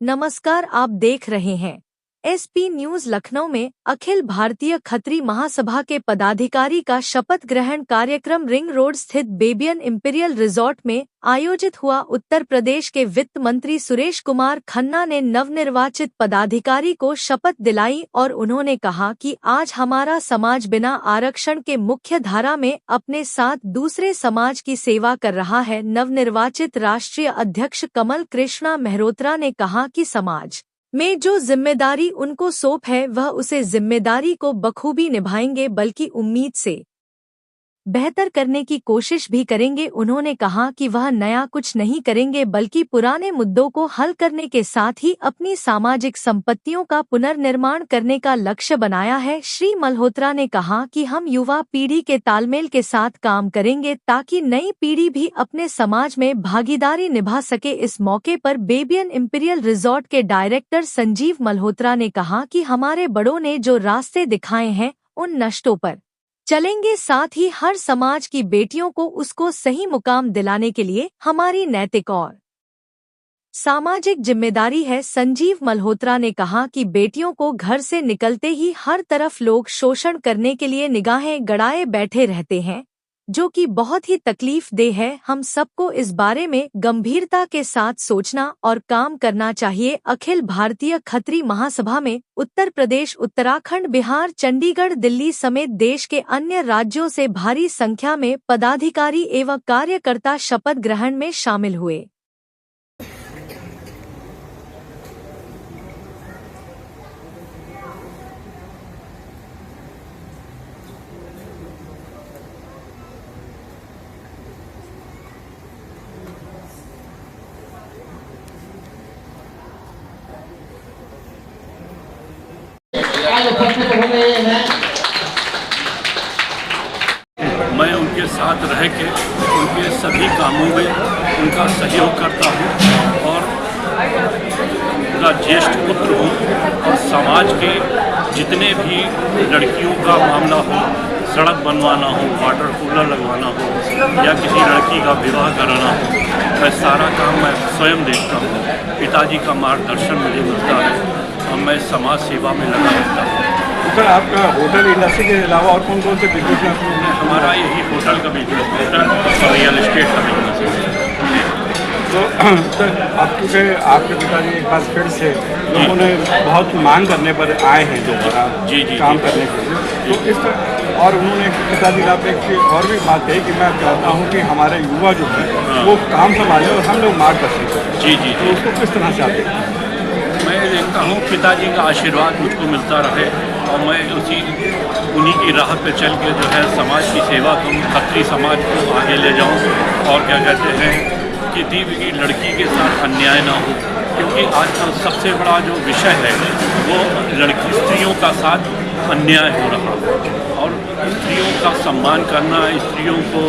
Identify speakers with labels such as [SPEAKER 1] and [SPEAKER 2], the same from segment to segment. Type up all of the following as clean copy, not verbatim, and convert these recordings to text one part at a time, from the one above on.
[SPEAKER 1] नमस्कार, आप देख रहे हैं एसपी न्यूज लखनऊ में अखिल भारतीय खत्री महासभा के पदाधिकारी का शपथ ग्रहण कार्यक्रम रिंग रोड स्थित बेबियन इंपीरियल रिजॉर्ट में आयोजित हुआ। उत्तर प्रदेश के वित्त मंत्री सुरेश कुमार खन्ना ने नवनिर्वाचित पदाधिकारी को शपथ दिलाई और उन्होंने कहा कि आज हमारा समाज बिना आरक्षण के मुख्य धारा में अपने साथ दूसरे समाज की सेवा कर रहा है। नवनिर्वाचित राष्ट्रीय अध्यक्ष कमल कृष्णा मेहरोत्रा ने कहा कि समाज में जो जिम्मेदारी उनको सौंप है वह उसे जिम्मेदारी को बखूबी निभाएंगे, बल्कि उम्मीद से बेहतर करने की कोशिश भी करेंगे। उन्होंने कहा कि वह नया कुछ नहीं करेंगे बल्कि पुराने मुद्दों को हल करने के साथ ही अपनी सामाजिक संपत्तियों का पुनर्निर्माण करने का लक्ष्य बनाया है। श्री मल्होत्रा ने कहा कि हम युवा पीढ़ी के तालमेल के साथ काम करेंगे ताकि नई पीढ़ी भी अपने समाज में भागीदारी निभा सके। इस मौके पर बेबियन इंपीरियल रिजॉर्ट के डायरेक्टर संजीव मल्होत्रा ने कहा कि हमारे बड़ों ने जो रास्ते दिखाए हैं उन नष्टों पर चलेंगे, साथ ही हर समाज की बेटियों को उसको सही मुकाम दिलाने के लिए हमारी नैतिक और सामाजिक जिम्मेदारी है। संजीव मल्होत्रा ने कहा कि बेटियों को घर से निकलते ही हर तरफ लोग शोषण करने के लिए निगाहें गड़ाए बैठे रहते हैं, जो कि बहुत ही तकलीफदेह है। हम सबको इस बारे में गंभीरता के साथ सोचना और काम करना चाहिए। अखिल भारतीय खत्री महासभा में उत्तर प्रदेश, उत्तराखंड, बिहार, चंडीगढ़, दिल्ली समेत देश के अन्य राज्यों से भारी संख्या में पदाधिकारी एवं कार्यकर्ता शपथ ग्रहण में शामिल हुए।
[SPEAKER 2] मैं उनके साथ रह के उनके सभी कामों में उनका सहयोग करता हूँ और उनका ज्येष्ठ पुत्र हूँ और समाज के जितने भी लड़कियों का मामला हो, सड़क बनवाना हो, वाटर कूलर लगवाना हो या किसी लड़की का विवाह कराना हो, मैं सारा काम मैं स्वयं देखता हूँ। पिताजी का मार्गदर्शन मुझे मिलता है और मैं समाज सेवा में लगा रहता हूँ।
[SPEAKER 3] सर, आपका होटल इंडस्ट्री के अलावा और कौन कौन से बिजनेस हैं?
[SPEAKER 2] हमारा यही होटल का बिजनेस, होटल और रियल एस्टेट का बिजनेस है।
[SPEAKER 3] तो सर, अब क्योंकि आपके पिताजी एक बार फिर से लोगों ने बहुत मांग करने पर आए हैं दोबारा काम करने के लिए, तो इस और उन्होंने पिताजी ने आप एक और भी बात कही कि मैं चाहता हूँ कि हमारे युवा जो है वो काम संभालें और हम लोग मार्गदर्शन करें।
[SPEAKER 2] जी,
[SPEAKER 3] तो उसको किस तरह से आप देखते हैं?
[SPEAKER 2] मैं देखता हूँ पिताजी का आशीर्वाद मुझको मिलता रहे और मैं उन्हीं की राह पे चल के जो है समाज की सेवा करूँ, खत्री समाज को आगे ले जाऊँ और क्या कहते हैं किसी भी लड़की के साथ अन्याय ना हो, क्योंकि आजकल सबसे बड़ा जो विषय है वो स्त्रियों का साथ अन्याय हो रहा है और स्त्रियों का सम्मान करना, स्त्रियों को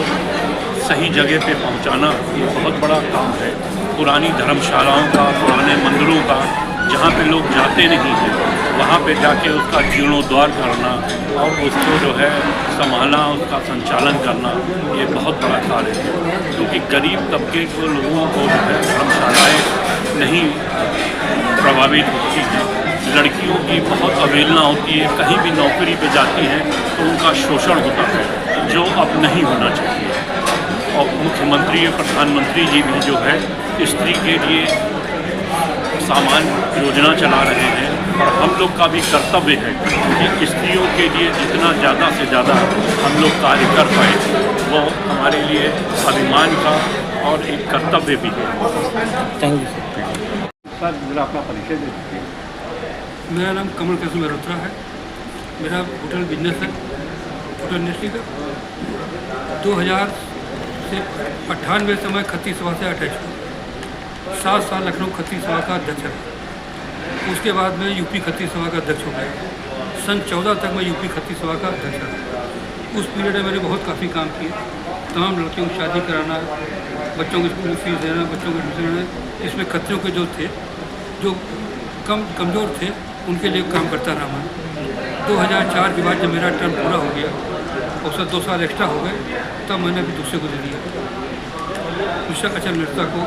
[SPEAKER 2] सही जगह पे पहुंचाना ये बहुत बड़ा काम है। पुरानी धर्मशालाओं का, पुराने मंदिरों का, जहाँ पे लोग जाते नहीं हैं वहाँ पे जाके उसका जीर्णोद्धार करना और उसको जो है संभालना, उसका संचालन करना ये बहुत बड़ा कार्य है, क्योंकि गरीब तबके के लोगों को जो है धर्मशालाएँ नहीं प्रभावित होती हैं। लड़कियों की बहुत अवहेलना होती है, कहीं भी नौकरी पे जाती हैं तो उनका शोषण होता है, जो अब नहीं होना चाहिए। और मुख्यमंत्री और प्रधानमंत्री जी भी जो है स्त्री के लिए सामान योजना चला रहे हैं और हम लोग का भी कर्तव्य है कि स्त्रियों के लिए जितना ज़्यादा से ज़्यादा हम लोग कार्य कर पाए वो हमारे लिए अभिमान का और एक कर्तव्य भी है।
[SPEAKER 3] Thank you sir. मेरा अपना परिचय दे दीजिए।
[SPEAKER 4] मेरा नाम कमल कृष्ण मेहरोत्रा है। मेरा होटल बिजनेस है, होटल इंडस्ट्री का। 2000 से 98 से मैं खत्री सभा से अटैच हूँ। 7 साल लखनऊ खत्री सभा का अध्यक्ष रहा। उसके बाद मैं यूपी खत्री सभा का अध्यक्ष हो गया। सन 14 तक मैं यूपी खत्री सभा का अध्यक्ष रहा। उस पीरियड में मैंने बहुत काफ़ी काम किए। तमाम लड़कियों की शादी कराना, बच्चों की स्कूल फीस देना, बच्चों को एडमिशन देना, इसमें खत्रियों के जो थे, जो कमज़ोर थे, उनके लिए काम करता रहा मैं। 2004 के बाद जब मेरा टर्म पूरा हो गया, उससे 2 साल एक्स्ट्रा हो गए, तब मैंने अभी दूसरे को दे दिया। मिस्टर अचल मिर्जा को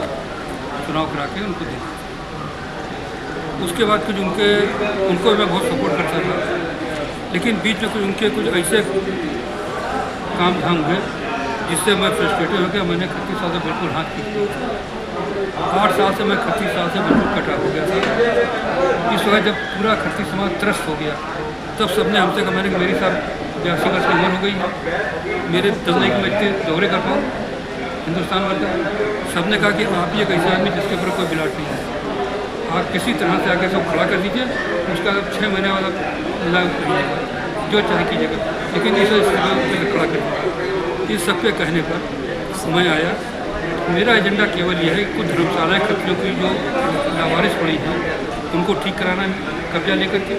[SPEAKER 4] चुनाव करा के उनको देखा। उसके बाद कुछ उनको मैं बहुत सपोर्ट करता था, लेकिन बीच में कुछ ऐसे काम धाम हुए जिससे मैं फ्रस्ट्रेटेड हो गया। मैंने 31 साल से बिल्कुल हाथ खींच लिया। 8 साल से मैं 31 साल से बिल्कुल कटा हो गया था। इस वजह जब पूरा 31 समाज त्रस्त हो गया तब सबने हमसे कहा, मैंने मेरी साहब 82 वर्ष की उम्र हो गई है, मेरे दलने की मैं इतने दौरे कर पाऊँ हिंदुस्तान भर का। सबने कहा कि आप ही एक ऐसे आदमी जिसके ऊपर कोई बिलाट नहीं है, आप किसी तरह से आके सब खड़ा कर दीजिए, उसका 6 महीने वाला लाभ करिएगा, जो चाहे कीजिएगा, लेकिन इस खड़ा कर दीजिए। इस सब पे कहने पर मैं आया। मेरा एजेंडा केवल यह है कि कुछ धर्मशालाएँ खत्रियों की जो लावारिस पड़ी हैं उनको ठीक कराना, कब्जा लेकर के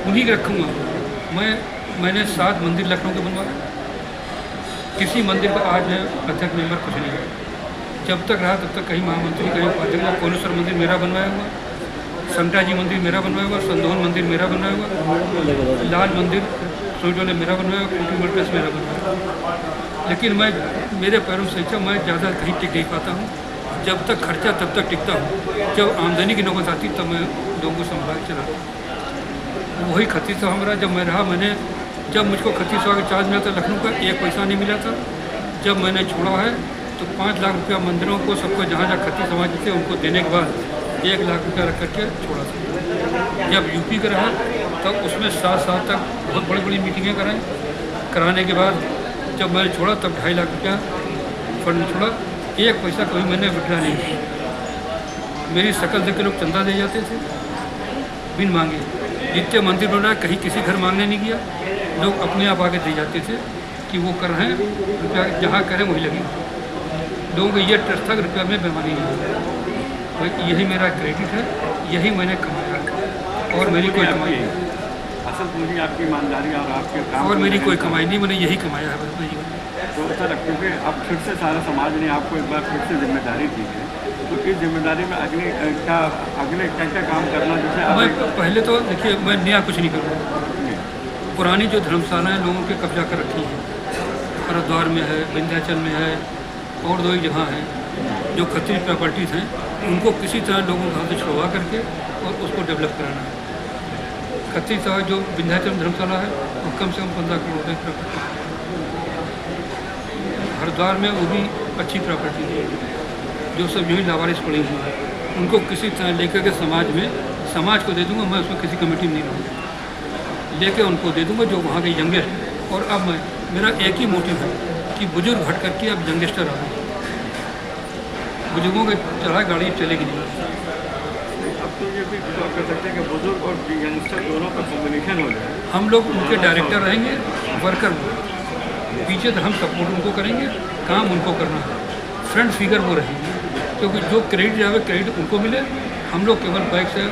[SPEAKER 4] उन्हीं रखूँगा। मैंने 7 मंदिर लखनऊ के बनवाए, किसी मंदिर पर आज मैं अध्यक्ष मेंबर कुछ नहीं है। जब तक रहा तब तक कहीं महामंत्री, कहीं उपाध्यक्ष। कोलेश्वर मंदिर मेरा बनवाया हुआ, संकटा जी मंदिर मेरा बनवाया हुआ, संदोहन मंदिर मेरा बनवाया हुआ, लाल मंदिर सोजोले मेरा बनवाया हुआ, कोटी मर्कज मेरा बनवाया हुआ। लेकिन मेरे पैरों से मैं ज़्यादा कहीं टिक नहीं पाता हूँ। जब तक खर्चा तब तक टिकता हूँ, जब आमदनी की नौबत आती तब मैं लोगों को संभाल चलाता हूँ। वही 31 साल हमारा जब मैं रहा, जब मुझको 31 साल का चार्ज मिला था लखनऊ का, 1 पैसा नहीं मिला था। जब मैंने छोड़ा है तो 5 लाख रुपया मंदिरों को सबको जहाँ 31 समाज थे उनको देने के बाद 1 लाख रुपया रख करके छोड़ा था। जब यूपी का रहा तब उसमें 7 साल तक बहुत बड़ी बड़ी मीटिंगें कराने के बाद जब मैंने छोड़ा तब 2.5 लाख रुपया फंड में छोड़ा। 1 पैसा कभी मैंने विड्रा नहीं किया। मेरी शक्ल देख के लोग चंदा दे जाते थे बिन मांगे। जितने मंदिर बन रहा है कहीं किसी घर मांगने नहीं गया, लोग अपने आप आके दे जाते थे कि वो कर रहे हैं, रुपया जहाँ करें वही लगे। लोगों को ये ट्रस्ट था कि रुपया में बेमानी नहीं है। यही मेरा क्रेडिट है, यही मैंने कमाया और मेरी कोई कमाई नहीं।
[SPEAKER 3] असल पूंजी आपकी ईमानदारी और आपके काम
[SPEAKER 4] और मेरी कोई कमाई नहीं, मैंने यही कमाया है अपने जीवन में।
[SPEAKER 3] तो सर, क्योंकि अब फिर से सारा समाज ने आपको एक बार फिर से जिम्मेदारी दी है, तो इस जिम्मेदारी में अगले क्या काम करना जैसे
[SPEAKER 4] मैं पहले तो देखिए, मैं नया कुछ नहीं करूँगा। पुरानी जो धर्मशालाएँ लोगों के कब्जा कर रखी हैं, हरिद्वार में है, विंध्याचल में है और 2 जगह हैं जो खतरी प्रॉपर्टीज़ हैं, उनको किसी तरह लोगों को हाथ से छुड़वा करके और उसको डेवलप कराना है। खतरी साहब जो विंध्याचल धर्मशाला है वो कम से कम 15 करोड़ रुपये प्रॉपर्टी, हरिद्वार में वो भी अच्छी प्रॉपर्टी है, जो सब यूँ ही लावारिस पड़ी हुई है, उनको किसी तरह लेकर के समाज को दे दूँगा। मैं उसमें किसी कमेटी में नहीं रहूँगा, लेके उनको दे दूँगा जो वहाँ के यंगेस्ट। और अब मेरा एक ही मोटिव है कि बुजुर्ग हट करके अब यंगस्टर आ गए, बुजुर्गों के चला गाड़ी चलेगी नहीं।
[SPEAKER 3] अब तो ये भी कर सकते हैं कि बुजुर्ग और यंगस्टर दोनों का कॉम्बिनेशन हो जाए।
[SPEAKER 4] हम लोग उनके डायरेक्टर रहेंगे, वर्कर पीछे तो हम सपोर्ट उनको करेंगे, काम उनको करना है, फ्रंट फिगर वो रहेंगे, क्योंकि जो क्रेडिट आवे क्रेडिट उनको मिले। हम लोग केवल बैक से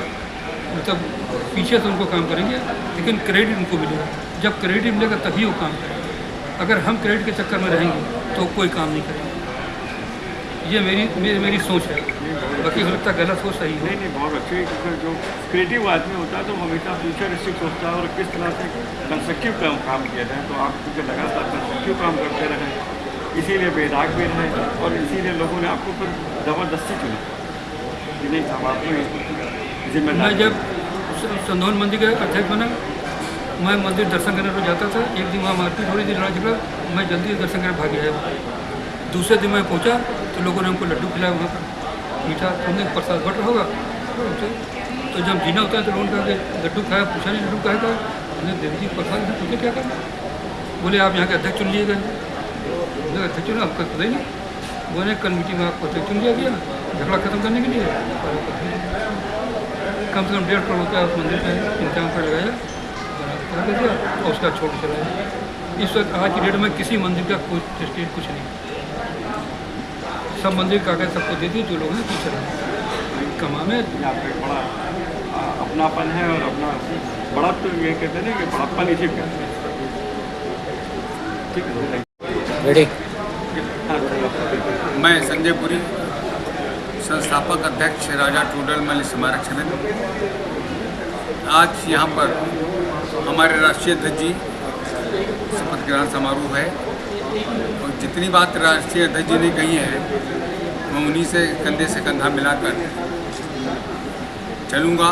[SPEAKER 4] मतलब पीछे से उनको काम करेंगे, लेकिन क्रेडिट उनको मिलेगा। जब क्रेडिट मिलेगा तभी वो काम करेंगे। अगर हम क्रेडिट के चक्कर में रहेंगे तो कोई काम नहीं करेंगे। ये मेरी सोच है, बाकी हो सकता गलत हो, सही हो।
[SPEAKER 3] नहीं, बहुत अच्छी। जो क्रिएटिव आदमी होता है तो हमेशा फ्यूचरिस्टिक सोचता है और किस तरह से कंस्ट्रक्टिव काम किया जाए। तो आप क्योंकि लगातार कंस्ट्रक्टिव काम करते रहे, इसीलिए बेदाग भी रहे और इसीलिए लोगों ने आपको फिर ज़बरदस्ती चुना कि नहीं साहब आपको जिम्मेदारी।
[SPEAKER 4] मैं जब संदोहन मंदिर का अध्यक्ष बना, मैं मंदिर दर्शन करने को जाता था। एक दिन वहाँ मारपीट हो रही थी, लड़ा झगड़ा, मैं जल्दी दर्शन करने भाग गया। दूसरे दिन मैं पहुँचा तो लोगों ने हमको लड्डू खिलाया वहाँ पर मीठा, तुमने प्रसाद बट रहा होगा। तो जब जीना होता है तो लोगों ने कहा कि लड्डू खाया, पूछा नहीं लड्डू खाया था, मैंने देवी जी प्रसाद है, तुझे क्या करना। बोले आप यहाँ के अध्यक्ष चुन लिए गए। अध्यक्ष चुना आपका पता ही नहीं। बोले कल मीटिंग में आपको अध्यक्ष चुन लिया गया झगड़ा खत्म करने के लिए। कम से कम 1.5 करोड़ रुपया उस मंदिर में इंतजाम पर लगाया, बना कर दिया और उसका छोड़ चलाया। इस वक्त आज की डेट में किसी मंदिर का कोई टेस्टेज कुछ नहीं, सब मंदिर कागज सबको दे दिए जो लोग हैं पीछे रहे कमा में।
[SPEAKER 3] आपका एक बड़ा अपनापन है और अपना बड़ा तो ये कहते हैं कि बड़ापन इसी पे। ठीक है,
[SPEAKER 5] रेडी। मैं संजय पुरी, संस्थापक अध्यक्ष राजा टोडरमल स्मारक समिति। आज यहाँ पर हमारे राष्ट्रीय अध्यक्ष जी शपथ ग्रहण समारोह है और जितनी बात राष्ट्रीय अध्यक्ष जी ने कही है मैं उन्हीं से कंधे से कंधा मिलाकर चलूँगा।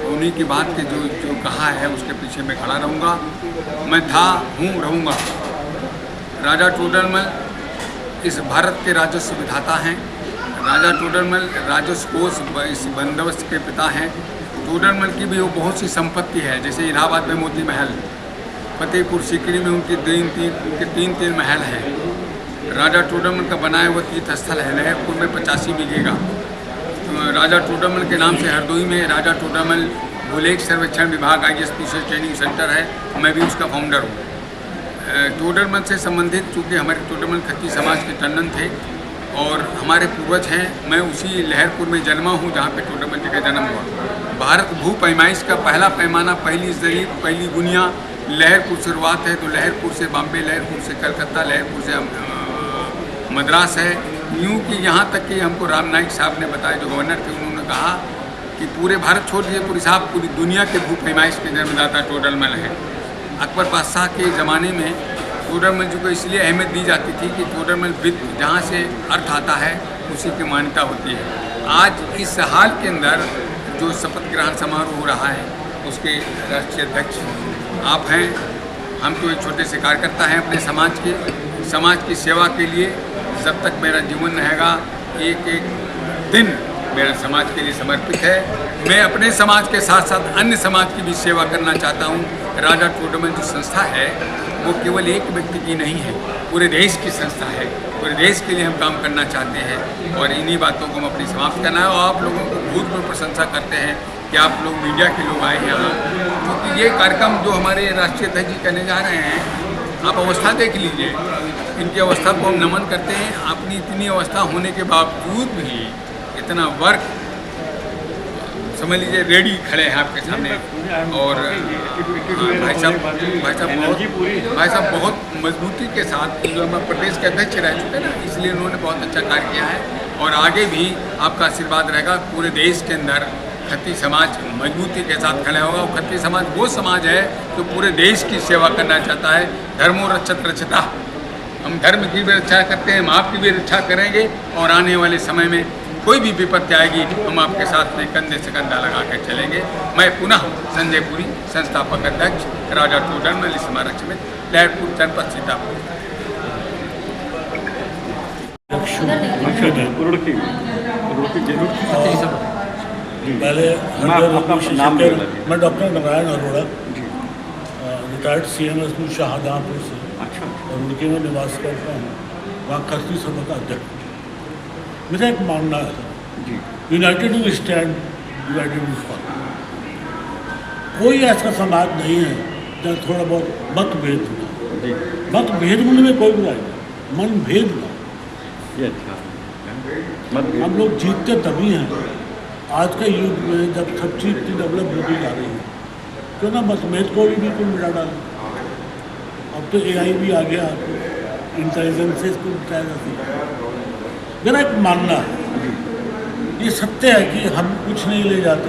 [SPEAKER 5] उन्हीं की बात के जो कहा है उसके पीछे मैं खड़ा रहूँगा। मैं था, हूँ, रहूँगा। राजा टोडरमल इस भारत के राजस्व विधाता हैं। राजा टोडरमल राजस्व कोष इस बंदोबस्त के पिता हैं। टोडरमल की भी वो बहुत सी संपत्ति है, जैसे इलाहाबाद में मोती महल, फतेहपुर सीकरी में उनके तीन महल हैं। राजा टोडरमल का बनाया हुआ तीर्थ स्थल है लहरपुर में 85 बीघे का। राजा टोडरमल के नाम से हरदोई में राजा टोडरमल भूलेख सर्वेक्षण विभाग IAS ट्रेनिंग सेंटर है, मैं भी उसका फाउंडर हूँ। टोडरमल से संबंधित चूँकि हमारे टोडरमल खत्ती समाज के टंडन थे और हमारे पूर्वज हैं, मैं उसी लहरपुर में जन्मा हूँ जहाँ पे टोडरमल जी का जन्म हुआ। भारत भू पैमाइश का पहला पैमाना, पहली जरीब, पहली गुनिया लहरपुर शुरुआत है, तो लहरपुर से बॉम्बे, लहरपुर से कलकत्ता, लहरपुर से मद्रास है। यूँ कि यहाँ तक कि हमको राम नाईक साहब ने बताया, जो गवर्नर थे, उन्होंने कहा कि पूरे भारत छोड़ दीजिए, पूरी साहब पूरी दुनिया के भू पैमाइश के जन्मदाता टोडरमल है। अकबर बादशाह के ज़माने में टोडरमल जी को इसलिए अहमियत दी जाती थी कि टोडरमल वित्त जहाँ से अर्थ आता है उसी की मान्यता होती है। आज इस हाल के अंदर जो शपथ ग्रहण समारोह हो रहा है उसके राष्ट्रीय अध्यक्ष आप हैं। हम तो एक छोटे से कार्यकर्ता हैं अपने समाज की सेवा के लिए। जब तक मेरा जीवन रहेगा, एक एक दिन मेरा समाज के लिए समर्पित है। मैं अपने समाज के साथ साथ अन्य समाज की भी सेवा करना चाहता हूँ। राजा टोडरमल जो संस्था है वो केवल एक व्यक्ति की नहीं है, पूरे देश की संस्था है। पूरे देश के लिए हम काम करना चाहते हैं और इन्हीं बातों को हम अपनी समाप्त करना है। और आप लोगों को बहुत प्रशंसा करते हैं कि आप लोग मीडिया के लोग आए हैं यहाँ, क्योंकि ये कार्यक्रम जो हमारे राष्ट्रीय अध्यक्ष जी करने जा रहे हैं, आप अवस्था देख लीजिए, इनकी अवस्था को हम नमन करते हैं। अपनी इतनी अवस्था होने के बावजूद भी इतना वर्क समझ लीजिए रेडी खड़े हैं आपके सामने। और भाई साहब बहुत मजबूती के साथ, जो हमारे प्रदेश के अध्यक्ष रह चुके हैं ना, इसलिए उन्होंने बहुत अच्छा कार्य किया है और आगे भी आपका आशीर्वाद रहेगा। पूरे देश के अंदर खत्ती समाज मजबूती के साथ खड़ा होगा और खत्ती समाज वो समाज है जो पूरे देश की सेवा करना चाहता है। धर्मो रक्षत रक्षता, हम धर्म की भी रक्षा करते हैं, हम आपकी भी रक्षा करेंगे और आने वाले समय में कोई भी विपत्ति आएगी हम आपके साथ में कंधे से कंधा लगा कर चलेंगे। मैं पुनः संजय पुरी, संस्थापक अध्यक्ष राजा टोडरमल स्मारक समिति, लहरपुर, जनपद सीतापुर।
[SPEAKER 6] पहले मैं doctor Narayan Arora, retired CMS Shahjahanpur से, और उनके में निवास करता हूँ, वहाँ खत्ती सभा का अध्यक्ष। मेरा एक मानना है, united we stand, divided we fall. कोई ऐसा समाज नहीं है जहाँ थोड़ा बहुत मतभेद हो। मतभेद होने में कोई बुराई नहीं, मनभेद ना। हम लोग जीतते तभी हैं आज के युग में, जब सब चीज़ इतनी डेवलप होती जा रही है, क्यों ना मतभेद को भी बिल्कुल मिटा डालें। अब तो AI भी आ गया, इंटेलिजेंस से इसको मिटाया जा सकता है। मेरा एक मानना है, ये सत्य है कि हम कुछ नहीं ले जाते,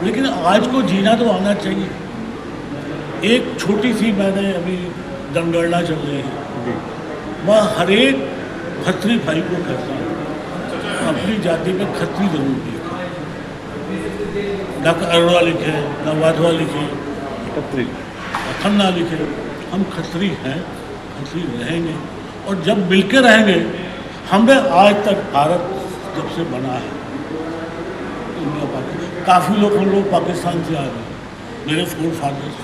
[SPEAKER 6] लेकिन आज को जीना तो आना चाहिए। एक छोटी सी, मैंने अभी जनगणना चल रही है, मैं हर एक खत्री भाई को कहता हूँ अपनी जाति में खत्री जरूर लिखे। डॉक्टर अरोड़ा लिखे, ना वाधवा लिखे, खन्ना लिखे, हम खत्री हैं, खत्री रहेंगे और जब मिलकर रहेंगे। हमें आज तक भारत जब से बना है, इंडिया पाकिस्तान, काफ़ी लोग हम लोग पाकिस्तान से आ गए, मेरे फोर फादर्स,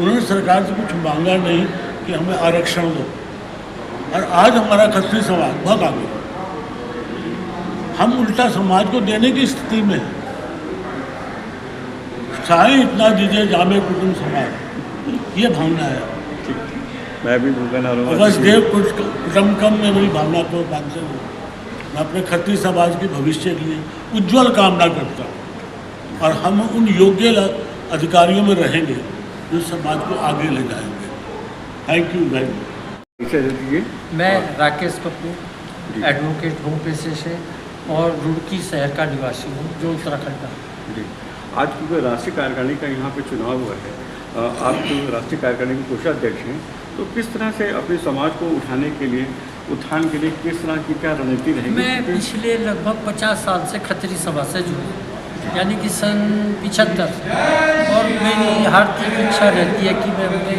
[SPEAKER 6] उन्होंने सरकार से कुछ मांगा नहीं कि हमें आरक्षण दो, और आज हमारा खत्री समाज बहुत आगे, हम उल्टा समाज को देने की स्थिति में हैं। चाहे इतना दीजिए जामे कुटुंब समाज, ये भावना है।
[SPEAKER 3] मैं भी
[SPEAKER 6] बस देव कुटुम्बकम में मेरी भावना को मानते हुए मैं अपने खत्री समाज के भविष्य के लिए उज्जवल कामना करता हूँ और हम उन योग्य अधिकारियों में रहेंगे जो समाज को आगे ले जाएंगे। Thank you very much.
[SPEAKER 7] मैं राकेश कपूर, एडवोकेट हूँ पेशे से और रुड़की शहर का निवासी हूँ, जो उत्तराखंड का।
[SPEAKER 3] जी, आज क्योंकि राष्ट्रीय कार्यकारिणी का यहाँ पे चुनाव हुआ है, आप जो राष्ट्रीय कार्यकारिणी के कोषाध्यक्ष हैं, तो किस तरह से अपने समाज को उठाने के लिए उत्थान के लिए किस तरह की क्या रणनीति रहेगी?
[SPEAKER 7] मैं पिछले लगभग 50 साल से खत्री सभा से जुड़ा, यानी कि सन 75 से, और मेरी हार्दिक इच्छा रहती है कि मैं अपने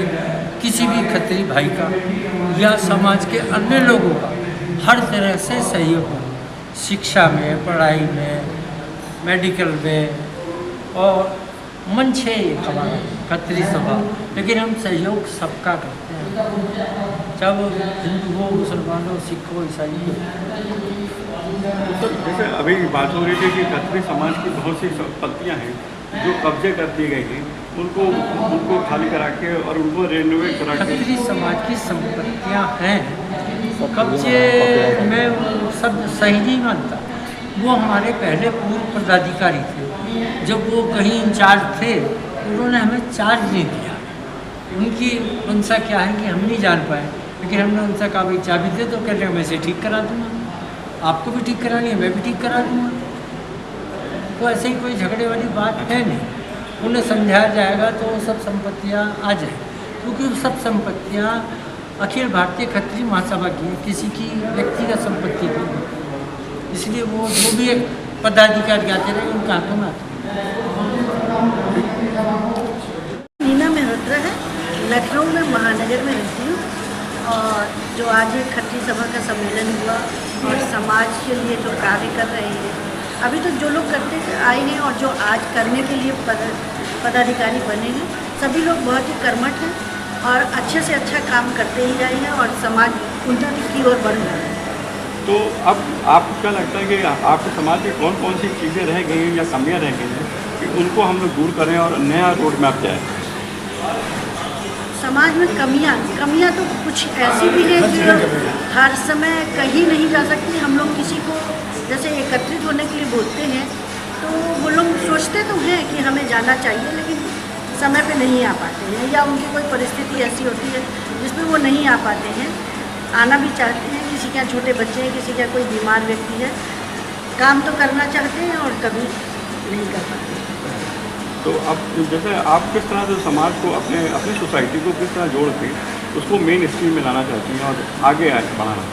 [SPEAKER 7] किसी भी खत्री भाई का या समाज के अन्य लोगों का हर तरह से सहयोग हो, शिक्षा में, पढ़ाई में, मेडिकल में, और मंच है ये हमारा खत्री सभा, लेकिन हम सहयोग सबका करते हैं, चाहे वो हिंदू हो, मुसलमान हो, सिख हो, ईसाई हो।
[SPEAKER 3] तो जैसे अभी बात हो रही थी कि खत्री समाज की बहुत सी संपत्तियाँ हैं जो कब्जे कर दी गई हैं, उनको खाली करा के और उनको रेनोवेट करा के।
[SPEAKER 7] खत्री समाज की संपत्तियाँ हैं, कब्जे मैं सब सही नहीं मानता। वो हमारे पहले पूर्व पदाधिकारी थे, जब वो कहीं इंचार्ज थे उन्होंने हमें चार्ज नहीं दिया। उनकी मंशा क्या है कि हम नहीं जान पाए, लेकिन हमने उनसे कहा भाई चाबी दे, तो कहते हैं मैं इसे ठीक करा दूँगा, आपको भी ठीक करानी है, मैं भी ठीक करा दूँगा। तो ऐसे ही कोई झगड़े वाली बात है नहीं, उन्हें समझाया जाएगा तो वो सब संपत्तियाँ आ जाए, क्योंकि वो सब संपत्तियाँ अखिल भारतीय खत्री महासभा की, किसी की व्यक्तिगत संपत्ति नहीं, इसलिए वो जो भी एक पदाधिकारी आते रहे उनका हाथों में आते।
[SPEAKER 8] नीना मेहरोत्रा है, लखनऊ में महानगर में रहती हूँ, और जो आज एक खत्री सभा का सम्मेलन हुआ और समाज के लिए जो कार्य कर रहे हैं, अभी तो जो लोग करते आए हैं और जो आज करने के लिए पदाधिकारी बने हैं, सभी लोग बहुत ही कर्मठ हैं और अच्छे से अच्छा काम करते ही रहे हैं और समाज उन्नति की ओर बढ़ रहा है।
[SPEAKER 3] तो अब आपको क्या लगता है कि आपके समाज में कौन कौन सी चीज़ें रह गई हैं या कमियां रह गई हैं कि उनको हम लोग दूर करें और नया रोड मैप जाए?
[SPEAKER 8] समाज में कमियां तो कुछ ऐसी भी हैं कि हर समय कहीं नहीं जा सकती। हम लोग किसी को जैसे एकत्रित होने के लिए बोलते हैं तो वो लोग सोचते तो हैं कि हमें जाना चाहिए, लेकिन समय पे नहीं आ पाते हैं, या उनकी कोई परिस्थिति ऐसी होती है जिसमें वो नहीं आ पाते हैं। आना भी चाहते हैं, किसी के यहाँ छोटे बच्चे हैं, किसी का कोई बीमार व्यक्ति है, काम तो करना चाहते हैं और कभी नहीं कर पाते।
[SPEAKER 3] तो अब जैसे आप किस तरह से समाज को अपनी सोसाइटी को किस तरह जोड़ के उसको मेन स्ट्रीम में लाना चाहती हैं और आगे बढ़ाना?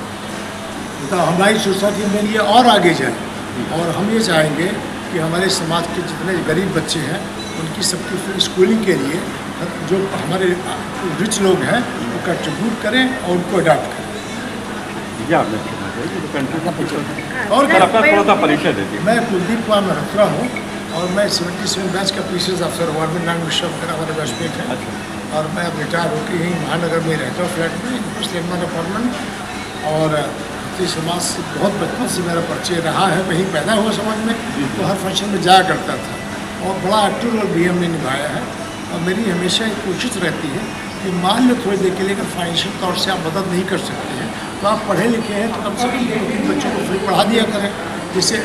[SPEAKER 9] तो हमारी सोसाइटी में ये और आगे जाए, और हम ये चाहेंगे कि हमारे समाज के जितने गरीब बच्चे हैं उनकी सबकी फ्री स्कूलिंग के लिए जो हमारे रिच लोग हैं वो कंट्रीब्यूट करें और उनको अडॉप्ट करें।
[SPEAKER 3] और थोड़ा सा परिचय देती है।
[SPEAKER 9] मैं कुलदीप कुमार मेहरोत्रा हूँ और मैं 77 बैच का पीसीएस अफसर हुआ, में नाम विश्वविद्यालय हमारे बैचमेट है। और मैं अब रिटायर होकर यहीं महानगर में रहता हूँ, फ्लैट में, मुस्लिम अपार्टमेंट। और खत्री समाज से बहुत बचपन से मेरा परिचय रहा है, वहीं पैदा हुआ समाज में, तो हर फंक्शन में जाया करता था और बड़ा एक्टिव रोल भी हमने निभाया है। और मेरी हमेशा एक कोशिश रहती है कि मान लो थोड़ी देर के लिए अगर फाइनेंशियल तौर से आप मदद नहीं कर सकते हैं तो आप पढ़े लिखे हैं तो कम से कम बच्चों को फ्री पढ़ा दिया करें, जिससे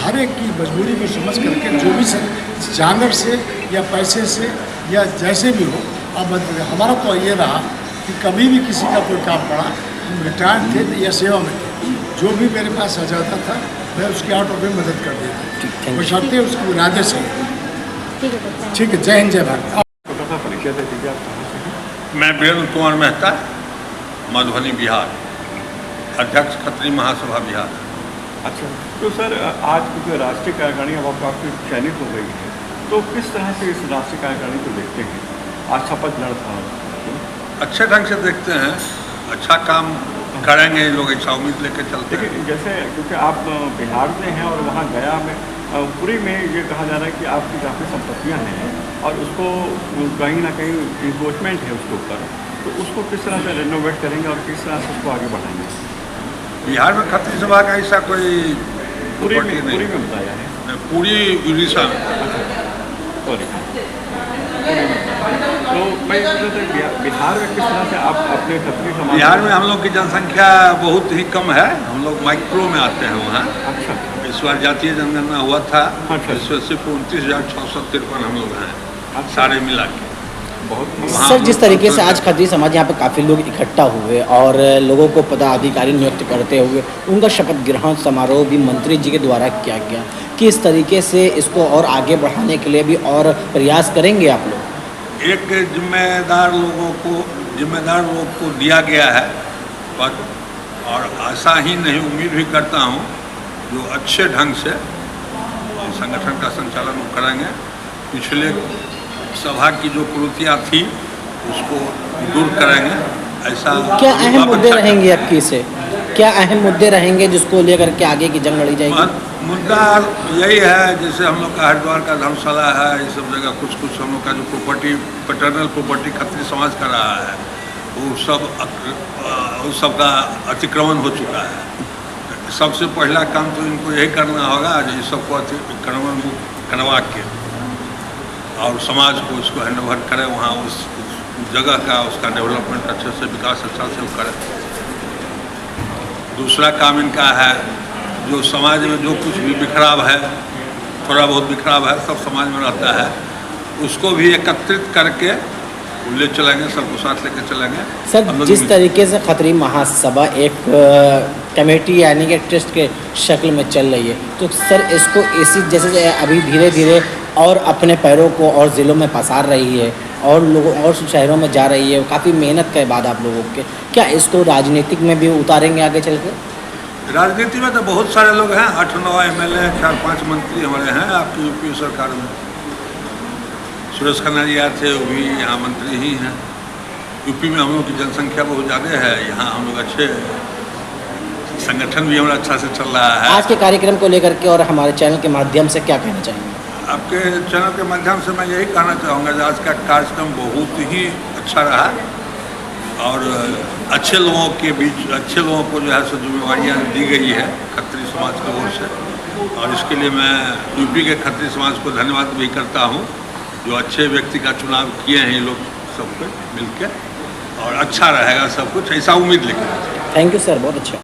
[SPEAKER 9] हर एक की मजबूरी को समझ करके जो भी जानवर से या पैसे से या जैसे भी हो आप मदद करें। हमारा तो ये रहा कि कभी भी किसी का कोई काम पड़ा, हम रिटायर्ड थे या सेवा में थे, जो भी मेरे पास आ जाता था मैं उसकी आउट ऑफ वे मदद कर देता, बशर्ते उसको इरादे से। ठीक है, जय हिंद, जय भारत।
[SPEAKER 3] परिचय दे दीजिए आप।
[SPEAKER 10] मैं वीरेंद्र कुमार मेहता, मधुबनी बिहार, अध्यक्ष खत्री महासभा बिहार।
[SPEAKER 3] अच्छा, तो सर आज क्योंकि राष्ट्रीय कार्यकारिणी अब आपकी चयनित हो गई है, तो किस तरह से इस राष्ट्रीय कार्यकारिणी को देखते हैं? आज शपथ ग्रहण था,
[SPEAKER 10] अच्छे ढंग से देखते हैं, अच्छा काम करेंगे ये लोग, ऐसा उम्मीद लेकर चलते हैं।
[SPEAKER 3] जैसे क्योंकि आप बिहार में हैं और वहाँ गया में पूरी में ये कहा जा रहा है कि आपकी काफ़ी संपत्तियाँ हैं और उसको कहीं ना कहीं इन्वेस्टमेंट है उसके ऊपर, तो उसको किस तरह से रेनोवेट करेंगे और किस तरह से उसको आगे बढ़ाएंगे?
[SPEAKER 10] बिहार में खत्री सभा का ऐसा कोई
[SPEAKER 3] पूरी में बताया है,
[SPEAKER 10] पूरी उड़ीसा में।
[SPEAKER 3] सॉरी, तो मैं बिहार में किस तरह से आप अपने खत्री समाज?
[SPEAKER 10] बिहार में हम लोग की जनसंख्या बहुत ही कम है, हम लोग माइक्रो में आते हैं वहाँ।
[SPEAKER 3] अच्छा,
[SPEAKER 10] इस बार जातीय जनगणना हुआ था,
[SPEAKER 3] अच्छा,
[SPEAKER 10] इसमें सिर्फ 29,653 हम लोग हैं सारे मिला के।
[SPEAKER 11] सर, जिस तरीके से आज खत्री समाज यहाँ पे काफ़ी लोग इकट्ठा हुए और लोगों को पदाधिकारी नियुक्त करते हुए उनका शपथ ग्रहण समारोह भी मंत्री जी के द्वारा किया गया, किस तरीके से इसको और आगे बढ़ाने के लिए भी और प्रयास करेंगे आप लोग?
[SPEAKER 10] एक जिम्मेदार लोग को दिया गया है पद, और ऐसा ही नहीं उम्मीद भी करता हूँ जो अच्छे ढंग से संगठन का संचालन वो करेंगे। पिछले सभा की जो कुरीतियाँ थी उसको दूर करेंगे। ऐसा
[SPEAKER 11] क्या अहम मुद्दे रहेंगे आपकी से? क्या अहम मुद्दे रहेंगे जिसको लेकर के आगे की जंग लड़ी जाएगी?
[SPEAKER 10] मुद्दा यही है, जैसे हम लोग का हरिद्वार का धर्मशाला है, ये सब जगह कुछ हम लोग का जो प्रॉपर्टी, पैटर्नल प्रॉपर्टी खत्री समाज का रहा है, वो सब का अतिक्रमण हो चुका है। सबसे पहला काम तो इनको यही करना होगा जो इस सबको अतिक्रमण करवा के और समाज को इसको हैंडओवर करे, वहाँ उस जगह का उसका डेवलपमेंट अच्छे से, विकास अच्छा से करे। दूसरा काम इनका है जो समाज में जो कुछ भी बिखराव है, थोड़ा बहुत बिखराव है, सब समाज में रहता है, उसको भी एकत्रित करके ले चलेंगे, सबको साथ लेके चलेंगे।
[SPEAKER 11] सर, जिस तरीके से खत्री महासभा एक कमेटी यानी कि ट्रस्ट के शक्ल में चल रही है, तो सर इसको इसी जैसे अभी धीरे धीरे और अपने पैरों को और ज़िलों में पसार रही है और लोगों और शहरों में जा रही है, काफ़ी मेहनत के बाद आप लोगों के, क्या इसको राजनीतिक में भी उतारेंगे आगे चल के?
[SPEAKER 10] राजनीति में तो बहुत सारे लोग हैं, 8-9 MLA, 4-5 मंत्री हमारे हैं आपकी यूपी सरकार में। सुरेश खन्ना जी आए थे, वो भी यहाँ मंत्री ही हैं। यूपी में हम लोग की जनसंख्या बहुत ज़्यादा है, यहाँ हम लोग अच्छे संगठन भी हमारा अच्छा से चल रहा है।
[SPEAKER 11] आज के कार्यक्रम को लेकर के और हमारे चैनल के माध्यम से क्या कहना चाहेंगे?
[SPEAKER 10] आपके चैनल के माध्यम से मैं यही कहना चाहूँगा कि आज का कार्यक्रम बहुत ही अच्छा रहा और अच्छे लोगों के बीच, अच्छे लोगों को जो है सो जिम्मेवारियाँ दी गई है खत्री समाज की ओर से, और इसके लिए मैं यूपी के खत्री समाज को धन्यवाद भी करता हूँ जो अच्छे व्यक्ति का चुनाव किए हैं ये लोग सब मिल के, और अच्छा रहेगा सब कुछ, ऐसा उम्मीद लेकर।
[SPEAKER 11] थैंक यू सर, बहुत अच्छा।